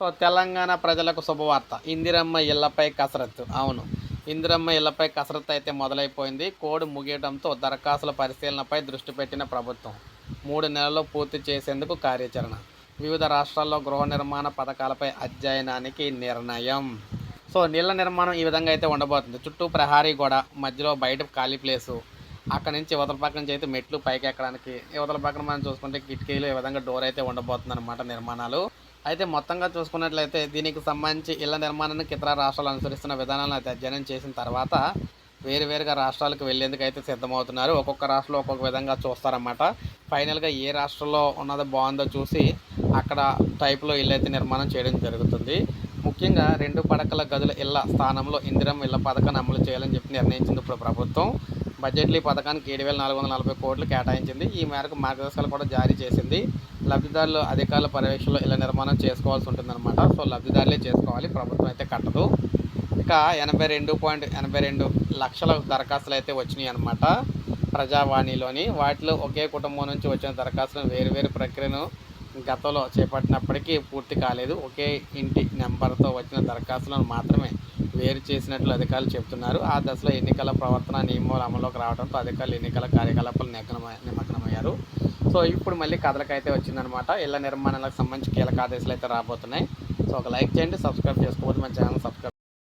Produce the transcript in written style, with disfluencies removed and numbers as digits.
So Telangana ప్రజలకు శుభవార్త. ఇందిరమ్మ ఇళ్లపై కసరత్తు. అవును, ఇందిరమ్మ ఇళ్లపై కసరత్తు అయితే మొదలైపోయింది. కోడ్ ముగియడంతో దరఖాస్తుల పరిశీలనపై దృష్టి పెట్టిన ప్రభుత్వం 3 నెలల్లో పూర్తి చేసేందుకు కార్యాచరణ. వివిధ రాష్ట్రాల్లో గృహ నిర్మాణ పథకాలపై అధ్యయనానికి నిర్ణయం. సో నీళ్ల నిర్మాణం ఈ విధంగా అయితే ఉండబోతుంది. చుట్టూ ప్రహారీ గోడ, మధ్యలో బయట ఖాళీ ప్లేసు, అక్కడ నుంచి యువతల పక్క నుంచి అయితే మెట్లు పైకి ఎక్కడానికి, యువతల పక్కన మనం చూసుకుంటే కిటికీలు, ఈ విధంగా డోర్ అయితే ఉండబోతుంది అనమాట నిర్మాణాలు. అయితే మొత్తంగా చూసుకున్నట్లయితే దీనికి సంబంధించి ఇళ్ల నిర్మాణానికి ఇతర రాష్ట్రాలు అనుసరిస్తున్న విధానాలను అయితే అధ్యయనం చేసిన తర్వాత వేరువేరుగా రాష్ట్రాలకు వెళ్లేందుకు అయితే సిద్ధమవుతున్నారు. ఒక్కొక్క రాష్ట్రంలో ఒక్కొక్క విధంగా చూస్తారన్నమాట. ఫైనల్గా ఏ రాష్ట్రంలో ఉన్నది బాగుందో చూసి అక్కడ టైప్లో ఇల్లు అయితే నిర్మాణం చేయడం జరుగుతుంది. ముఖ్యంగా 2 పడకల గదుల ఇళ్ల స్థానంలో ఇందిరమ్మ ఇళ్ల పథకాన్ని అమలు చేయాలని చెప్పి నిర్ణయించింది ఇప్పుడు ప్రభుత్వం. బడ్జెట్లో ఈ పథకానికి 7,440 కోట్లు కేటాయించింది. ఈ మేరకు మార్గదర్శకాలు కూడా జారీ చేసింది. లబ్ధిదారులు అధికారుల పర్యవేక్షణలో ఇళ్ల నిర్మాణం చేసుకోవాల్సి ఉంటుందన్నమాట. సో లబ్ధిదారులే చేసుకోవాలి, ప్రభుత్వం అయితే కట్టదు. ఇక 82.82 లక్షల దరఖాస్తులు అయితే వచ్చినాయి అన్నమాట ప్రజావాణిలోని. వాటిలో ఒకే కుటుంబం నుంచి వచ్చిన దరఖాస్తులను వేరువేరు ప్రక్రియను గతంలో చేపట్టినప్పటికీ పూర్తి కాలేదు. ఒకే ఇంటి నెంబర్తో వచ్చిన దరఖాస్తులను మాత్రమే వేరు చేసినట్లు అధికారులు చెబుతున్నారు. ఆ దశలో ఎన్నికల ప్రవర్తన నియమాలు అమల్లోకి రావడంతో అధికారులు ఎన్నికల కార్యకలాపాలు నిమగ్నమయ్యారు. సో ఇప్పుడు మళ్ళీ కథలకైతే వచ్చిందనమాట. ఇళ్ల నిర్మాణాలకు సంబంధించి కీలక ఆదేశాలు అయితే రాబోతున్నాయి. సో ఒక లైక్ చేయండి, సబ్స్క్రైబ్ చేసుకోవద్దు, మన ఛానల్ సబ్స్క్రైబ్